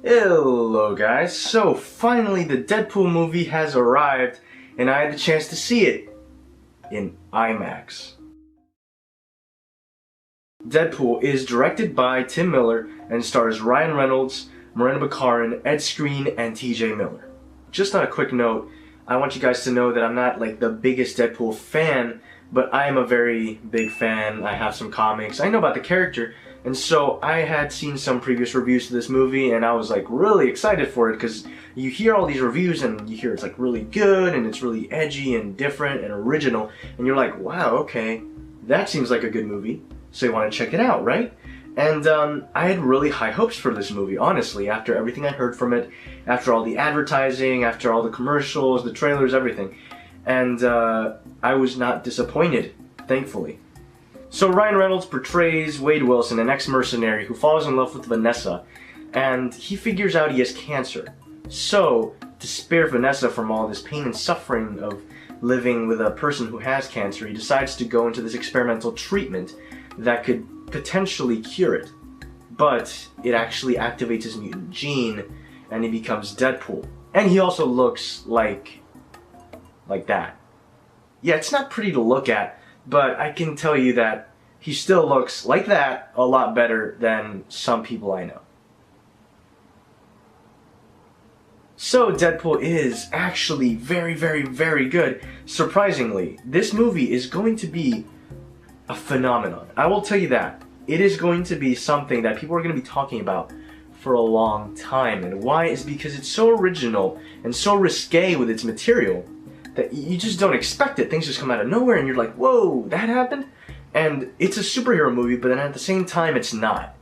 Hello guys, so finally the Deadpool movie has arrived and I had the chance to see it in IMAX. Deadpool is directed by Tim Miller and stars Ryan Reynolds, Miranda Baccarin, Ed Skrein, and TJ Miller. Just on a quick note, I want you guys to know that I'm not like the biggest Deadpool fan, but I am a very big fan. I have some comics, I know about the character, and so I had seen some previous reviews to this movie and I was like really excited for it because you hear all these reviews and you hear it's like really good and it's really edgy and different and original and you're like, wow, okay, that seems like a good movie, so you want to check it out, right? And I had really high hopes for this movie, honestly, after everything I heard from it, after all the advertising, after all the commercials, the trailers, everything. And I was not disappointed, thankfully. So Ryan Reynolds portrays Wade Wilson, an ex-mercenary who falls in love with Vanessa, and he figures out he has cancer. So, to spare Vanessa from all this pain and suffering of living with a person who has cancer, he decides to go into this experimental treatment that could potentially cure it. But it actually activates his mutant gene, and he becomes Deadpool. And he also looks like that. Yeah, it's not pretty to look at, but I can tell you that he still looks like that a lot better than some people I know. So Deadpool is actually very, very, very good. Surprisingly, this movie is going to be a phenomenon. I will tell you that. It is going to be something that people are going to be talking about for a long time. And why is because it's so original and so risque with its material that you just don't expect it. Things just come out of nowhere and you're like, whoa, that happened? And it's a superhero movie, but then at the same time it's not.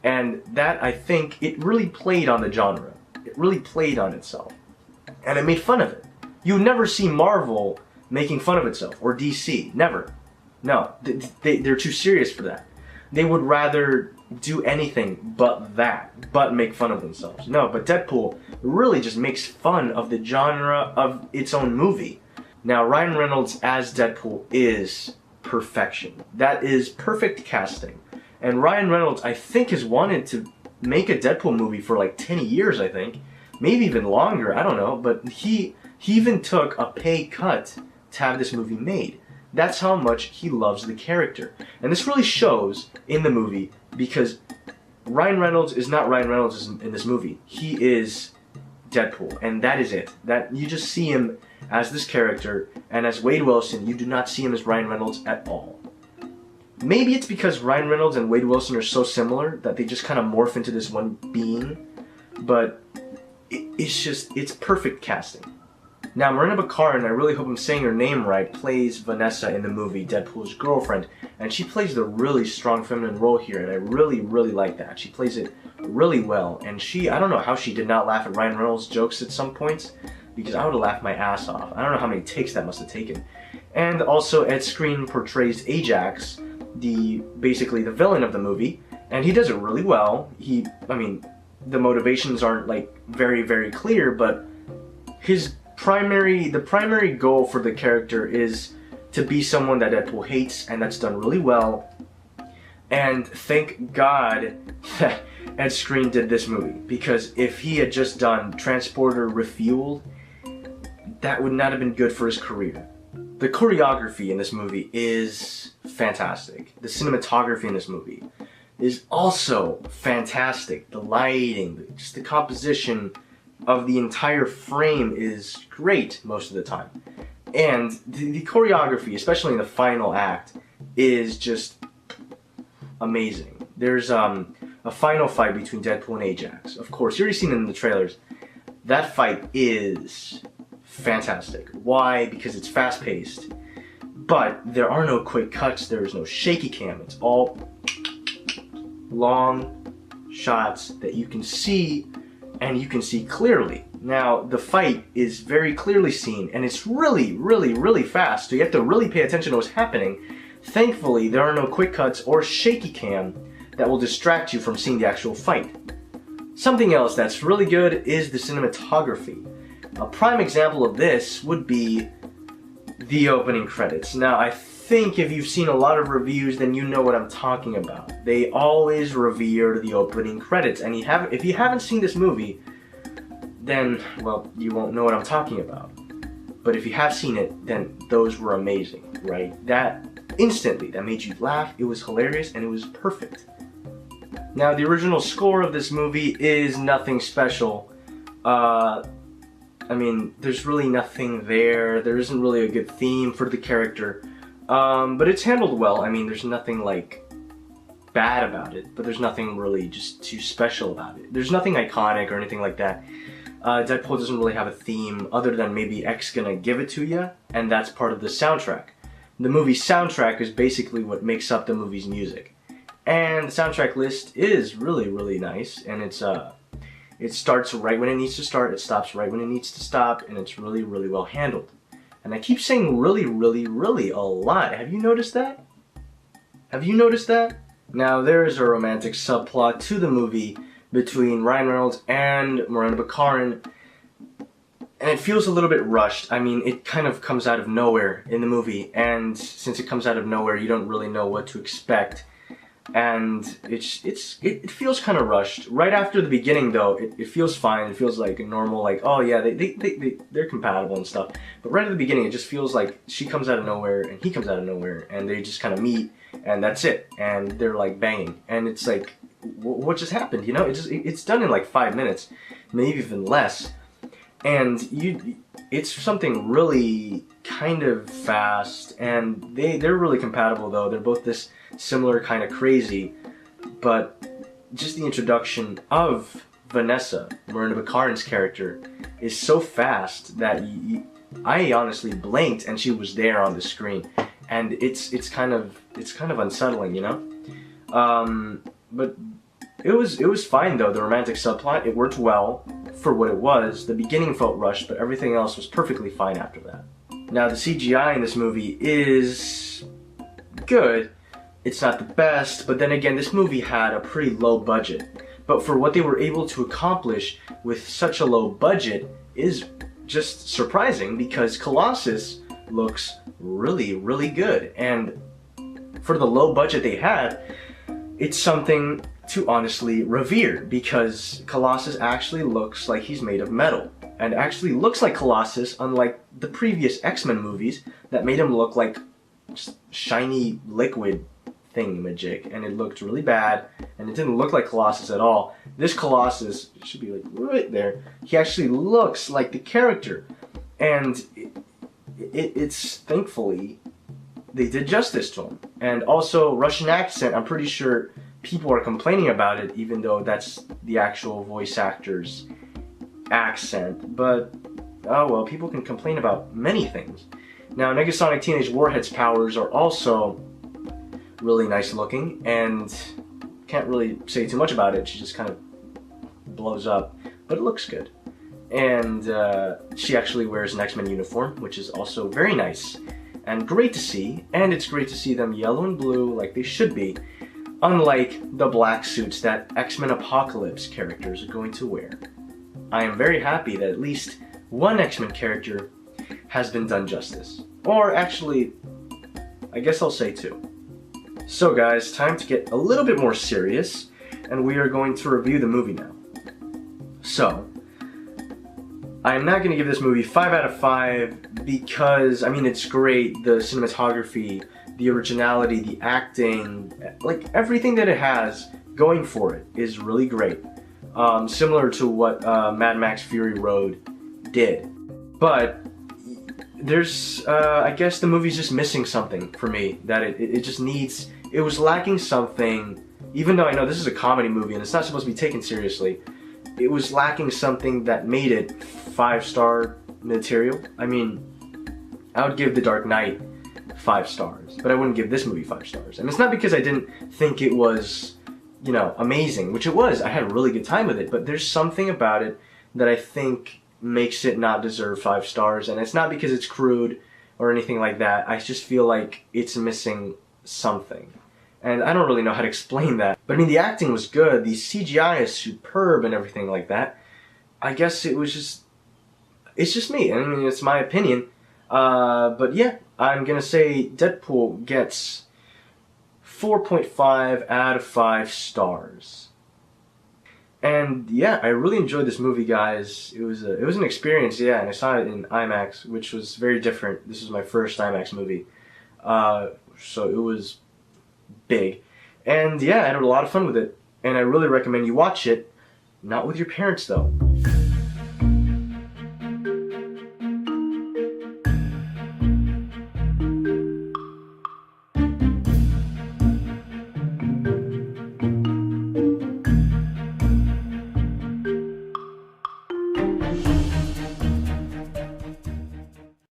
And that, I think, it really played on the genre. It really played on itself. And it made fun of it. You never see Marvel making fun of itself, or DC, never. No, they're too serious for that. They would rather do anything but make fun of themselves. No, but Deadpool really just makes fun of the genre of its own movie. Now, Ryan Reynolds as Deadpool is perfection. That is perfect casting. And Ryan Reynolds, I think, has wanted to make a Deadpool movie for like 10 years, I think. Maybe even longer, I don't know. But he even took a pay cut to have this movie made. That's how much he loves the character. And this really shows in the movie because Ryan Reynolds is not Ryan Reynolds in this movie. He is Deadpool, and that is it. That you just see him as this character, and as Wade Wilson, you do not see him as Ryan Reynolds at all. Maybe it's because Ryan Reynolds and Wade Wilson are so similar that they just kind of morph into this one being, but it's perfect casting. Now, Miranda Baccarin, I really hope I'm saying her name right, plays Vanessa in the movie, Deadpool's girlfriend, and she plays the really strong feminine role here, and I really, really like that. She plays it really well, and I don't know how she did not laugh at Ryan Reynolds' jokes at some points, because I would have laughed my ass off. I don't know how many takes that must have taken. And also, Ed Skrein portrays Ajax, basically the villain of the movie, and he does it really well. I mean, the motivations aren't like very, very clear, but the primary goal for the character is to be someone that Deadpool hates, and that's done really well. And thank God that Ed Skrein did this movie, because if he had just done Transporter Refueled, that would not have been good for his career. The choreography in this movie is fantastic. The cinematography in this movie is also fantastic. The lighting, just the composition of the entire frame is great most of the time. And the choreography, especially in the final act, is just amazing. There's a final fight between Deadpool and Ajax. Of course, you already seen it in the trailers. That fight is fantastic. Why? Because it's fast-paced. But there are no quick cuts, there is no shaky cam. It's all long shots that you can see, and you can see clearly. Now, the fight is very clearly seen, and it's really, really, really fast, so you have to really pay attention to what's happening. Thankfully, there are no quick cuts or shaky cam that will distract you from seeing the actual fight. Something else that's really good is the cinematography. A prime example of this would be the opening credits. Now, I think if you've seen a lot of reviews, then you know what I'm talking about. They always revere the opening credits, and if you haven't seen this movie, then, well, you won't know what I'm talking about. But if you have seen it, then those were amazing, right? That made you laugh, it was hilarious, and it was perfect. Now, the original score of this movie is nothing special. I mean, there's really nothing there. There isn't really a good theme for the character. But it's handled well. I mean, there's nothing, like, bad about it, but there's nothing really just too special about it. There's nothing iconic or anything like that. Deadpool doesn't really have a theme other than maybe X gonna give it to ya, and that's part of the soundtrack. The movie's soundtrack is basically what makes up the movie's music. And the soundtrack list is really, really nice, and it starts right when it needs to start, it stops right when it needs to stop, and it's really, really well handled. And I keep saying really, really, really a lot. Have you noticed that? Have you noticed that? Now, there is a romantic subplot to the movie between Ryan Reynolds and Miranda Baccarin, and it feels a little bit rushed. I mean, it kind of comes out of nowhere in the movie, and since it comes out of nowhere, you don't really know what to expect. And it feels kind of rushed. Right after the beginning, though, it feels fine. It feels like normal, like, oh yeah, they're compatible and stuff. But right at the beginning, it just feels like she comes out of nowhere and he comes out of nowhere, and they just kind of meet, and that's it. And they're like banging, and it's like, what just happened? You know, it's done in like 5 minutes, maybe even less. And it's something really kind of fast, and they're really compatible though. They're both this similar kind of crazy, but just the introduction of Vanessa, Miranda Baccarin's character, is so fast that I honestly blinked and she was there on the screen, and it's kind of unsettling, you know. But it was fine though. The romantic subplot, it worked well for what it was. The beginning felt rushed, but everything else was perfectly fine after that. Now, the CGI in this movie is good. It's not the best, but then again, this movie had a pretty low budget. But for what they were able to accomplish with such a low budget is just surprising, because Colossus looks really, really good. And for the low budget they had, it's something to honestly revere, because Colossus actually looks like he's made of metal. And actually looks like Colossus, unlike the previous X-Men movies that made him look like just shiny liquid thingamajig, and it looked really bad, and it didn't look like Colossus at all. This Colossus should be like right there. He actually looks like the character, and it's thankfully they did justice to him. And also, Russian accent, I'm pretty sure people are complaining about it, even though that's the actual voice actor's accent. But oh well, people can complain about many things. Now, Negasonic Teenage Warhead's powers are also really nice looking, and can't really say too much about it. She just kind of blows up, but it looks good. And she actually wears an X-Men uniform, which is also very nice and great to see. And it's great to see them yellow and blue like they should be, unlike the black suits that X-Men Apocalypse characters are going to wear. I am very happy that at least one X-Men character has been done justice. Or actually, I guess I'll say two. So guys, time to get a little bit more serious, and we are going to review the movie now. So, I'm not going to give this movie 5 out of 5 because, I mean, it's great. The cinematography, the originality, the acting, like everything that it has going for it is really great. Similar to what Mad Max Fury Road did. But there's, I guess the movie's just missing something for me, that it just needs, it was lacking something, even though I know this is a comedy movie and it's not supposed to be taken seriously, it was lacking something that made it 5-star material. I mean, I would give The Dark Knight 5 stars, but I wouldn't give this movie 5 stars. And it's not because I didn't think it was, you know, amazing, which it was. I had a really good time with it, but there's something about it that I think makes it not deserve 5 stars, and it's not because it's crude or anything like that. I just feel like it's missing something, and I don't really know how to explain that. But I mean, the acting was good, the CGI is superb and everything like that. I guess it was just, it's just me, I mean, it's my opinion. But yeah, I'm gonna say Deadpool gets 4.5 out of 5 stars. And yeah, I really enjoyed this movie, guys. It was an experience, yeah, and I saw it in IMAX, which was very different. This was my first IMAX movie, so it was big, and yeah, I had a lot of fun with it. And I really recommend you watch it, not with your parents though.